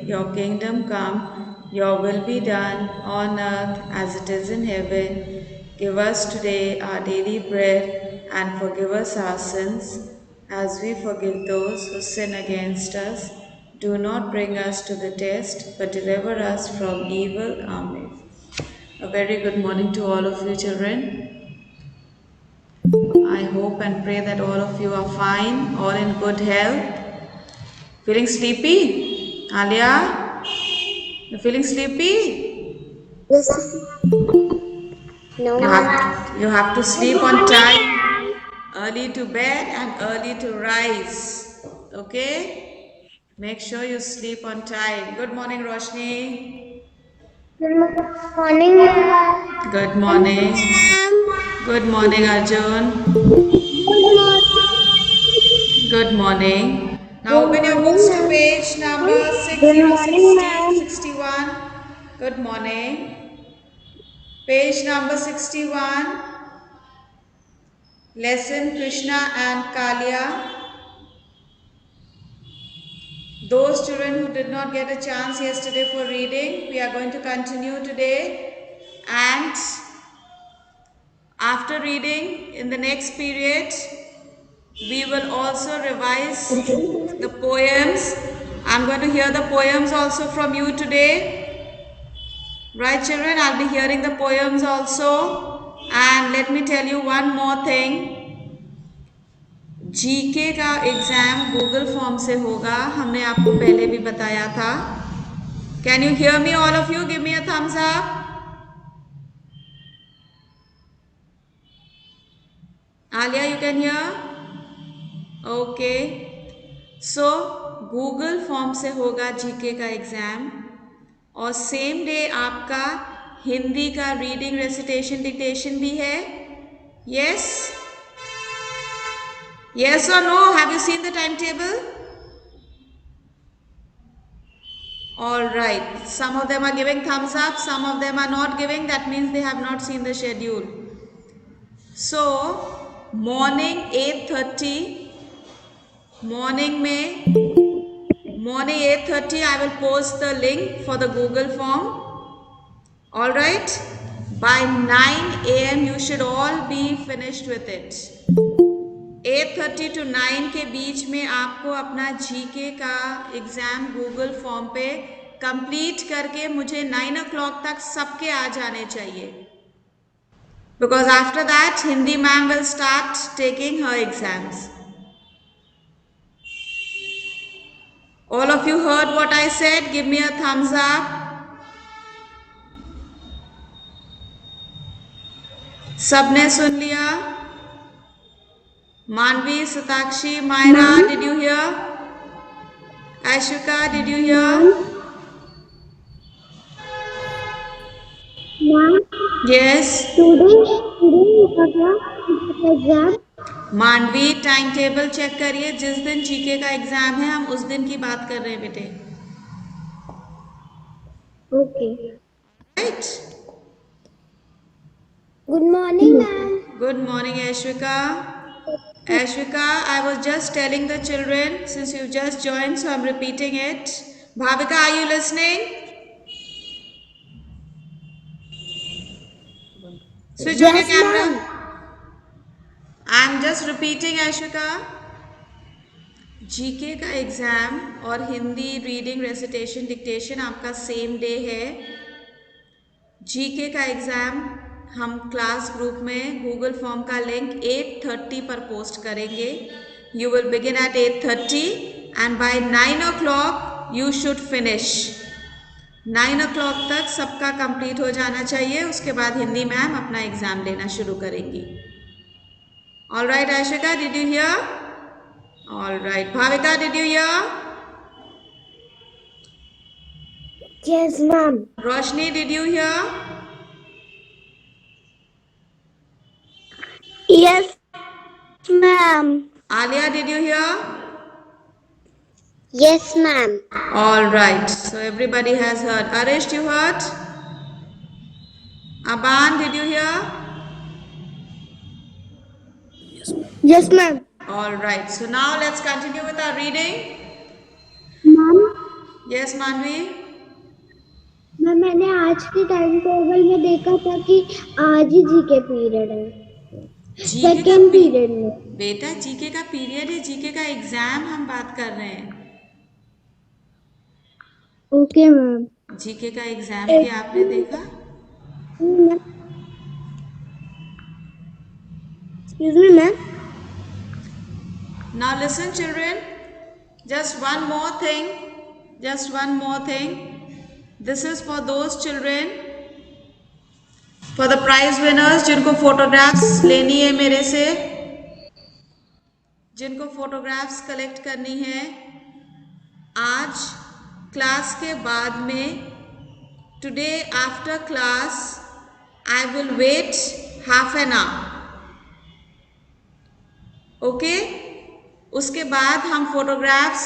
your kingdom come, your will be done on earth as it is in heaven. Give us today our daily bread and forgive us our sins as we forgive those who sin against us. Do not bring us to the test, but deliver us from evil. Amen. A very good morning to all of you, children. I hope and pray that all of you are fine, all in good health. Feeling sleepy? Alia, you feeling sleepy? Yes. No, ma'am. You have to sleep on time, early to bed and early to rise. Okay? Make sure you sleep on time. Good morning, Roshni. Good morning, ma'am. Good morning. Good morning, Arjun. Good morning. Good morning. Now Good open your morning, books to ma'am. page number Good morning, ma'am. 61. Good morning. Page number 61. Lesson Krishna and Kalia. Those children who did not get a chance yesterday for reading, we are going to continue today. And after reading in the next period, we will also revise the poems. I'm going to hear the poems also from you today. Right, children? I'll be hearing the poems also. And let me tell you one more thing. GK का exam Google form से होगा, हमने आपको पहले भी बताया था. Can you hear me all of you? Give me a thumbs up. Alia, you can hear? Okay. So Google form से होगा जीके का एग्जाम और सेम डे आपका हिंदी का रीडिंग रेसिटेशन डिक्टेशन भी है. Yes yes or no? Have you seen the timetable? All right, some of them are giving thumbs up, some of them are not giving. That means they have not seen the schedule. So morning 8:30, morning 8:30 I will post the link for the Google form. All right, by 9 a.m. you should all be finished with it. 8:30 to 9 के बीच में आपको अपना GK का exam Google form पे complete करके मुझे 9 o'clock तक सबके आ जाने चाहिए. Because after that Hindi ma'am will start taking her exams. All of you heard what I said? Give me a thumbs up. सबने सुन लिया? Manvi, Satakshi, Myra, did you hear? Ashika, did you hear? Ma'am, Yes. today exam. Mandvi time table check करिए. जिस दिन GK का exam है हम उस दिन की बात कर रहे हैं बेटे. Okay. Right. Good morning, ma'am. Good morning, Ashwika. Ashwika, I was just telling the children since you just joined, so I'm repeating it. Bhavika, are you listening? Switch on your Yes, camera. ma'am. I'm just repeating, Ashwika. GK का exam और Hindi reading recitation dictation आपका same day है. GK का exam हम class group में Google form का link 8:30 पर post करेंगे. You will begin at 8:30 and by 9 o'clock you should finish. 9 o'clock तक सबका कंप्लीट हो जाना चाहिए. उसके बाद हिंदी मैम अपना एग्जाम लेना शुरू करेंगी. All right Ashika, did you here? All right. Bhavika, did you here? Yes, ma'am. Roshni, did you here? Yes, ma'am. Alia, did you hear? Yes, ma'am. All right. So everybody has heard. Arish, you heard? Aban, did you hear? Yes, ma'am. All right. So now let's continue with our reading. Ma'am. Yes मानवी। Ma'am मैंने आज के time table में देखा था कि आज ही GK period है, जीके का सेकेंड पीरियड में। बेटा जीके का पीरियड है, जीके का एग्जाम हम बात कर रहे हैं। Okay ma'am. जीके का एग्जाम भी आपने देखा? Excuse me ma'am. Now listen children, just one more thing, just one more thing. This is for those children, for the prize winners जिनको photographs लेनी है मेरे से, जिनको फोटोग्राफ्स कलेक्ट करनी है। आज क्लास के बाद में, today after class I will wait half an hour, okay? उसके बाद हम फोटोग्राफ्स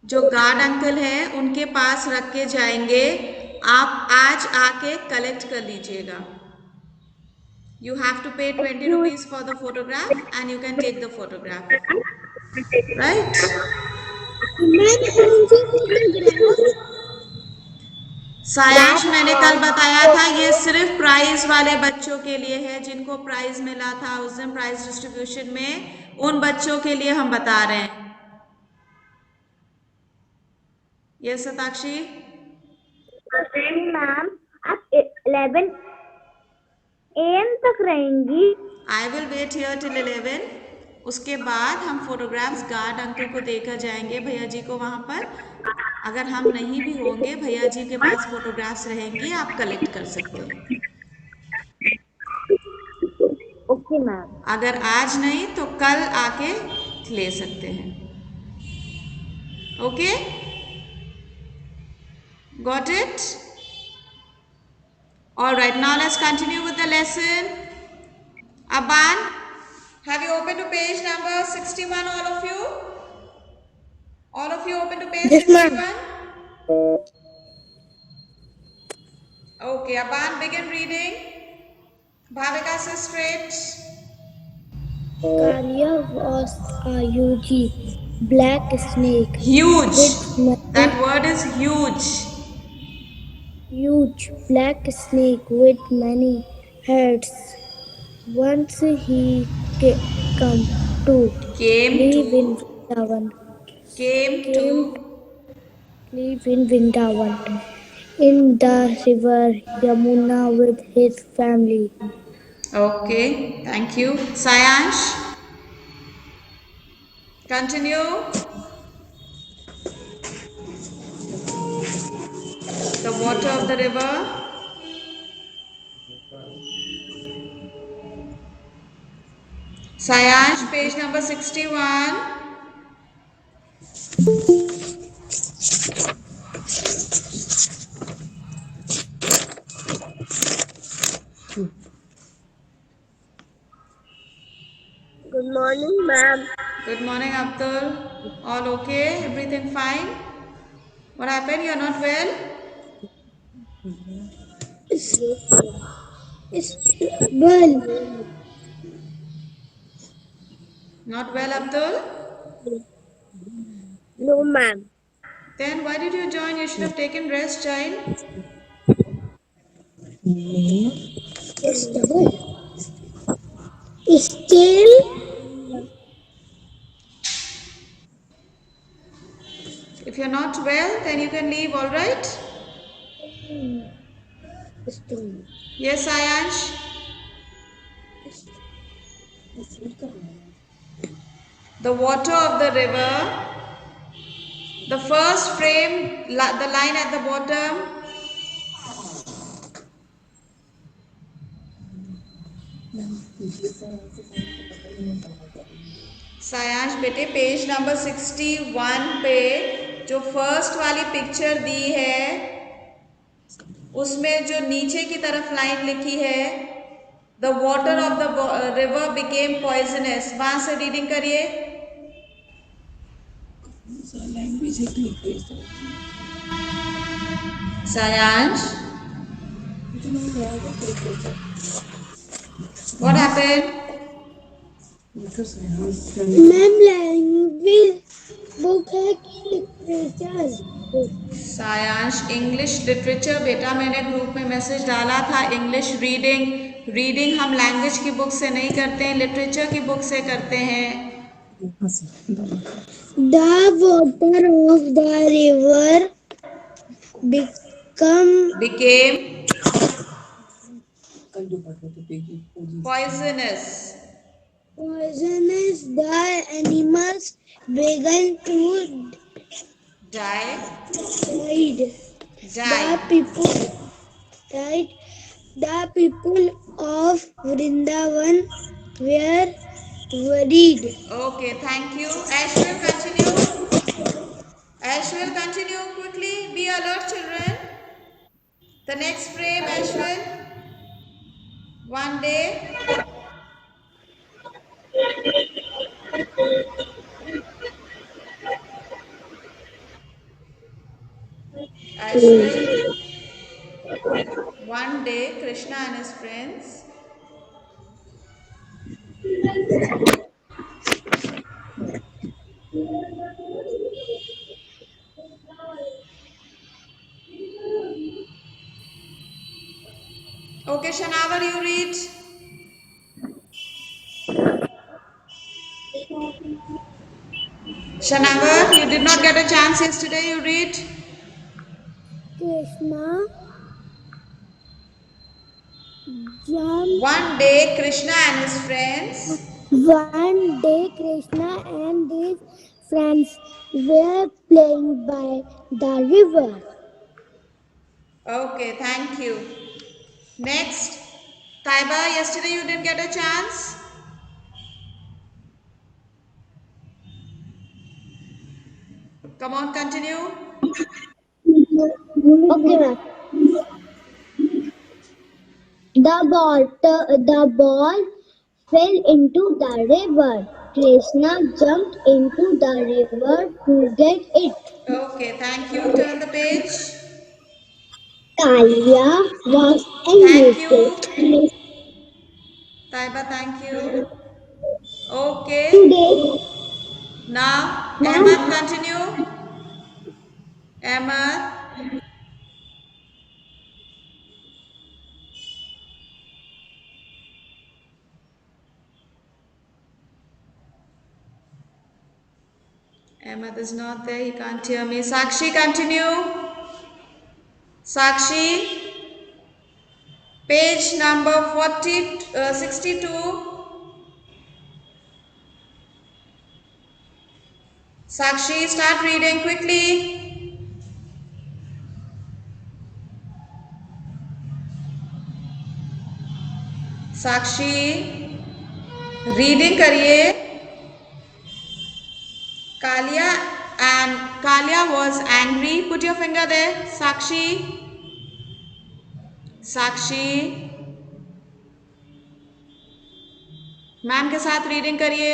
जो गार्ड अंकल हैं उनके पास रख के जाएंगे। आप आज आके कलेक्ट कर लीजिएगा। You have to pay 20 rupees for the photograph and you can take the photograph, right? सायांश, मैंने कल बताया था ये सिर्फ प्राइज वाले बच्चों के लिए है, जिनको प्राइज मिला था उस दिन प्राइज डिस्ट्रीब्यूशन में, उन बच्चों के लिए हम बता रहे हैं। यस सताक्षी। मैम आप 11 AM तक रहेंगी? I will wait here till 11। उसके बाद हम फोटोग्राफ्स गार्ड अंकल को देकर जाएंगे, भैया जी को वहां पर। अगर हम नहीं भी होंगे, भैया जी के पास फोटोग्राफ्स रहेंगे, आप कलेक्ट कर सकते हैं। Okay ma'am. अगर आज नहीं तो कल आके ले सकते हैं, okay? Got it? All right, now let's continue with the lesson. Aban, have you opened to page number 61, all of you? All of you open to page Yes, ma'am. 61? Okay, Aban, begin reading. Bhavika says straight. Karya was a huge black snake. Huge. With That word is huge. huge black snake with many heads. Once he come to Came live to. in Vrindavan. Came to. Live in Vrindavan. In the river Yamuna with his family. Okay, thank you. Sayansh, continue. The water of the river. Sayansh, page number 61. Good morning, ma'am. Good morning, Abdul. All okay? Everything fine? What happened? You're not well? Well, Not well, Abdul? no, ma'am. Then why did you join? You should have taken rest, child. Still, If you're not well, then you can leave, all right? Yes, Sayansh? The water of the river. The first frame, the line at the bottom. सायांश बेटे, page number 61 पे जो first वाली picture दी है उसमें जो नीचे की तरफ लाइन लिखी है, the water of the river became poisonous, वहां से रीडिंग करिए। सायांश, what happened? Ma'am language book है कि लिटरेचर? सायांश इंग्लिश लिटरेचर बेटा, मैंने ग्रुप में मैसेज डाला था। इंग्लिश रीडिंग, रीडिंग हम लैंग्वेज की बुक से नहीं करते हैं, लिटरेचर की बुक से करते हैं। The water of the river become Became poisonous. poisonous. The animals began to Die. die. The Die. people died. The people of Vrindavan were worried. Okay, thank you. Ash will continue. Ash will continue quickly. Be alert, children. The next frame, Ash will. One day, Ash will. One day, Krishna and his friends. Okay, Shanavar, you read. Shanavar, you did not get a chance yesterday. You read. Krishna jumped. One day, Krishna and his friends. One day, Krishna and his friends were playing by the river. Okay, thank you. Next, Taiba, yesterday you didn't get a chance. Come on, continue. Okay, ma'am. The ball fell into the river. Krishna jumped into the river to get it. Okay, thank you. Turn the page. Kalia was Thank angry. you. Taiba, thank you. Okay, Today, now Ahmad, ma'am, continue. Ahmad, Ahmad is not there. He can't hear me. Sakshi, continue. Sakshi, page number 62. Sakshi, start reading quickly. Sakshi, reading करिए. Kalia and Kalia was angry. Put your finger there. Sakshi, Sakshi, ma'am के साथ reading करिए.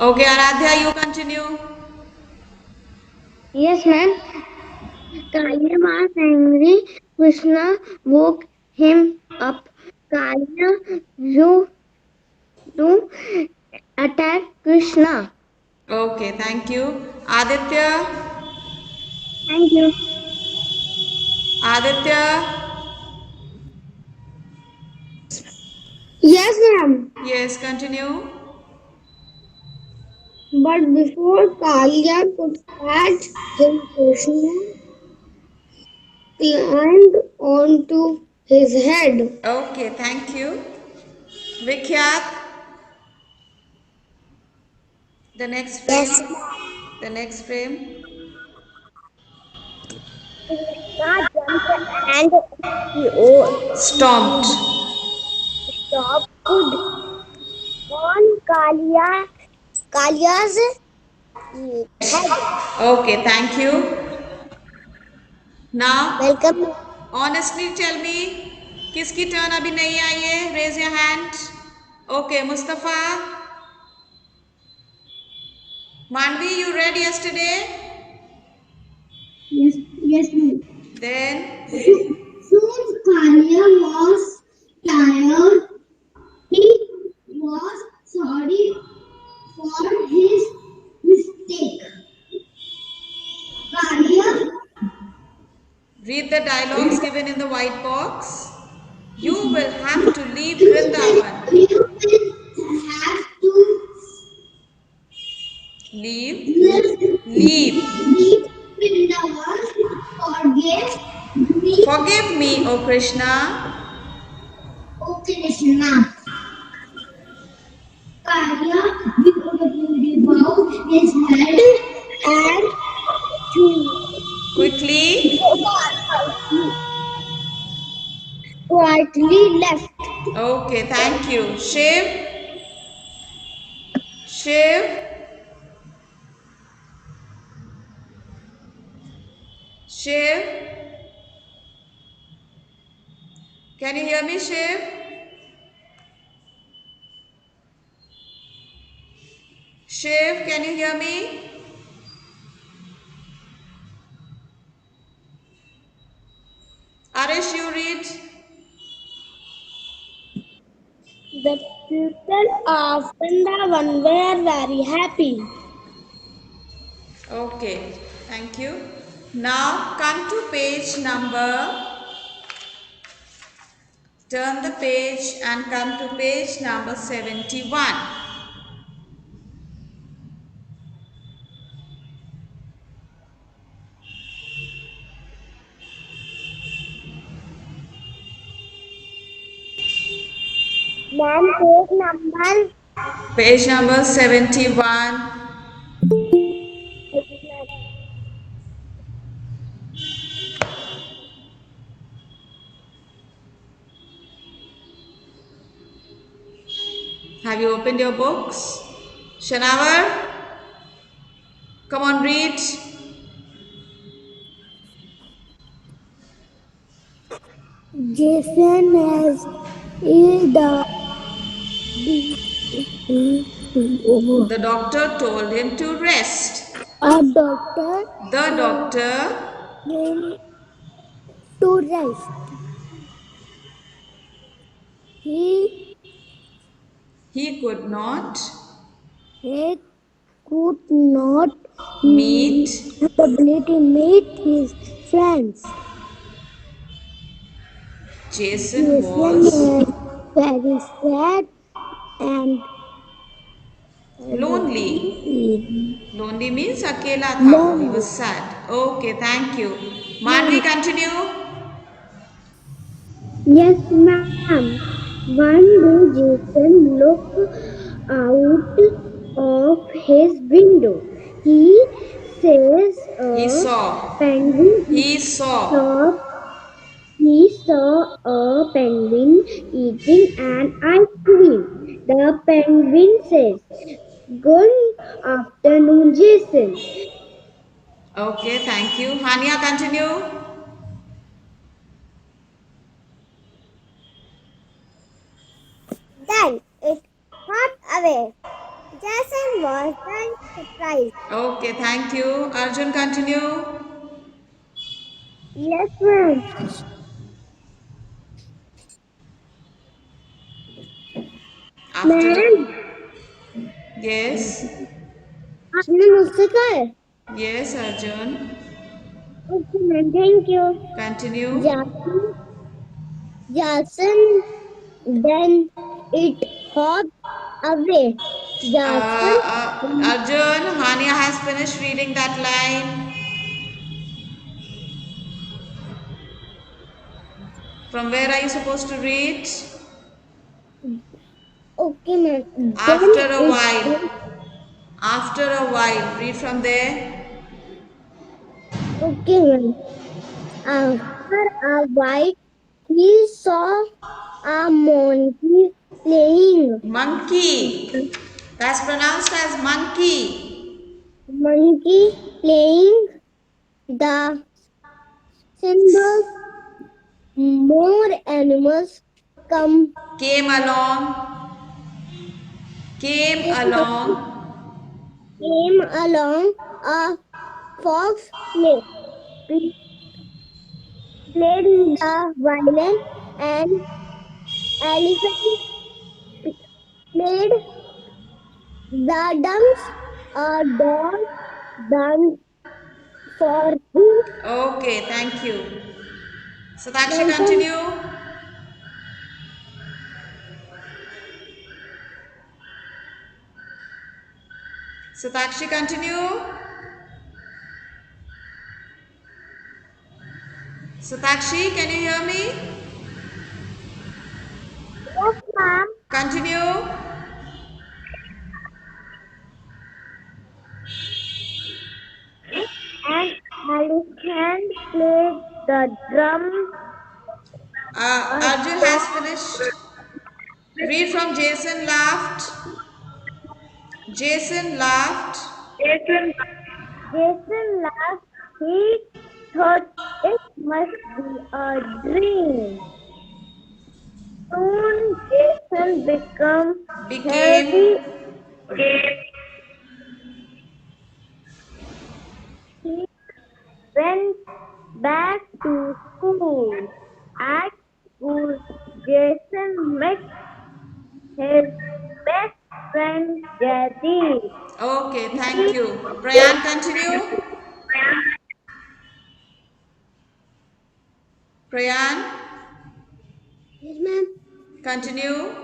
Okay, Aradhya, you continue. yes, ma'am. Kalia was angry. Krishna woke him up. Kalia, you to attack Krishna. Okay, thank you. Aditya, Thank you. Aditya, Yes, ma'am. yes, continue. But before Kalia could catch him, Krishna climbed onto his head. Okay, thank you. Vikhyat, the next frame. Yes, The next frame. Krishna jumped and Stomped. stopped on Kalia's head. Okay, thank you. Now, Welcome. honestly tell me, किसकी turn अभी नहीं आई है? Raise your hand. Okay, Mustafa. Manvi, you read yesterday? Yes, yes, ma'am. Then, Soon Kalia was tired. He was sorry. is given in the white box. You will have to leave Vrindavan. You will have to Leave. Leave. leave Vrindavan. Forgive me, Forgive me, O Krishna. O Krishna. Karya bowed his head and Quickly. quietly left. Okay, thank you. Shiv. Shiv. Shiv. Can you hear me, Shiv? Shiv, can you hear me? Arish, you read. The people of Vrindavan were very happy. Okay, thank you. Now come to page number, turn the page and come to page number 71. Ma'am, page number. Page number 71. Have you opened your books? Shanavar, come on, read. Jason has the The doctor told him to rest. a doctor The told doctor, him to rest. He, he could not he could not meet. ability to meet his friends. Jason Jason was was very sad and lonely. Lonely means akela tha wo. He was lonely. sad. Okay, thank you. Manvi, continue. Yes, ma'am. One day Jason looked out of his window. He says He a saw. penguin He saw. saw he saw a penguin eating an ice cream. The penguin says, "Good afternoon, Jason." Okay, thank you. Hania, continue. Then it hopped away. Jason was very surprised. Okay, thank you. Arjun, continue. Yes, ma'am. After Ma'am, yes, आपने मुझसे कहा है? yes, Arjun. Okay, ma'am. Thank you. Continue. Jason, then it hopped away. Jason, Arjun, Hania has finished reading that line. From where are you supposed to read? okay, ma'am. Then After a it, while. After a while. Read from there. okay, ma'am. After a while, he saw a monkey playing. Monkey. That's pronounced as monkey. Monkey playing the cymbals. More animals come Came along. Came along. came along. A fox played the violin, and elephant played the drums. A dog danced for him. Okay, thank you. Satakshi, Welcome. continue. Satakshi, continue. Satakshi, can you hear me? Yes, ma'am. Continue. An elephant played the drum. A Arjun has dog. finished. Read from Jason laughed. Jason laughed. Jason. Jason laughed. He thought it must be a dream. Soon Jason became heavy. Became. He went back to school. At school, Jason met his best friend Jadid. Okay, thank He, you. Prayan, continue. Prayan, yes, ma'am. continue.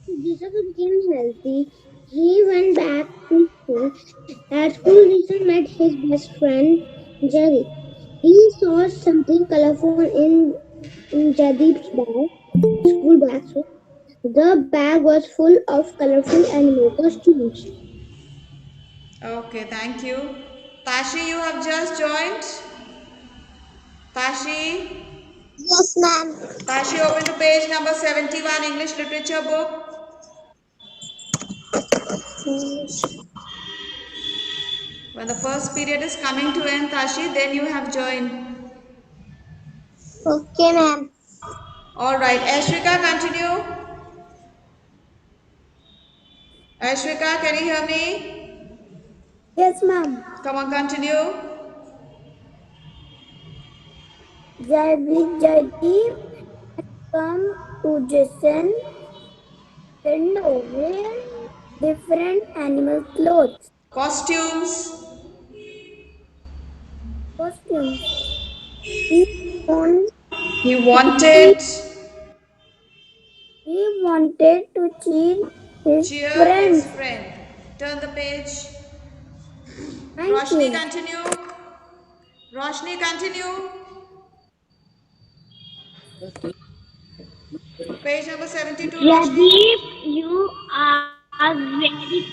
Jason became healthy. He went back to school. At school, Jason met his best friend Jadid. He saw something colorful in Jadid's bag, school bag. So the bag was full of colorful animal costumes. Okay, thank you. Tashi, you have just joined. Tashi, Yes, ma'am. Tashi, open to page number 71, English literature book. When the first period is coming to end, Tashi, then you have joined. Okay, ma'am. All right, Ashwika, continue. Ashwika, can you hear me? Yes, ma'am. Come on, continue. Jadi come to Jason and wear different animal clothes, Costumes. costumes. He, want, He wanted he wanted to cheer his cheer his friends. friend. Turn the page. Thank Roshni, you. continue. Roshni, continue. Page number 72, Roshni. Jadip, you are very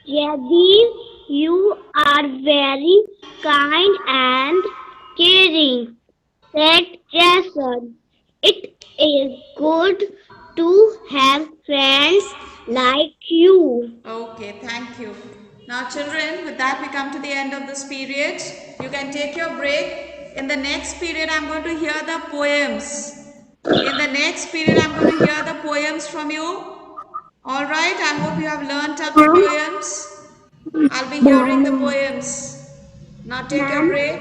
Jadip, you are very kind and caring, said Jason. It is good to have friends like you. Okay, thank you. Now, children, with that, we come to the end of this period. You can take your break. In the next period, I'm going to hear the poems. In the next period, I'm going to hear the poems from you. All right, I hope you have learnt up the poems. I'll be hearing the Ma'am, poems. Now, take your ma'am, break.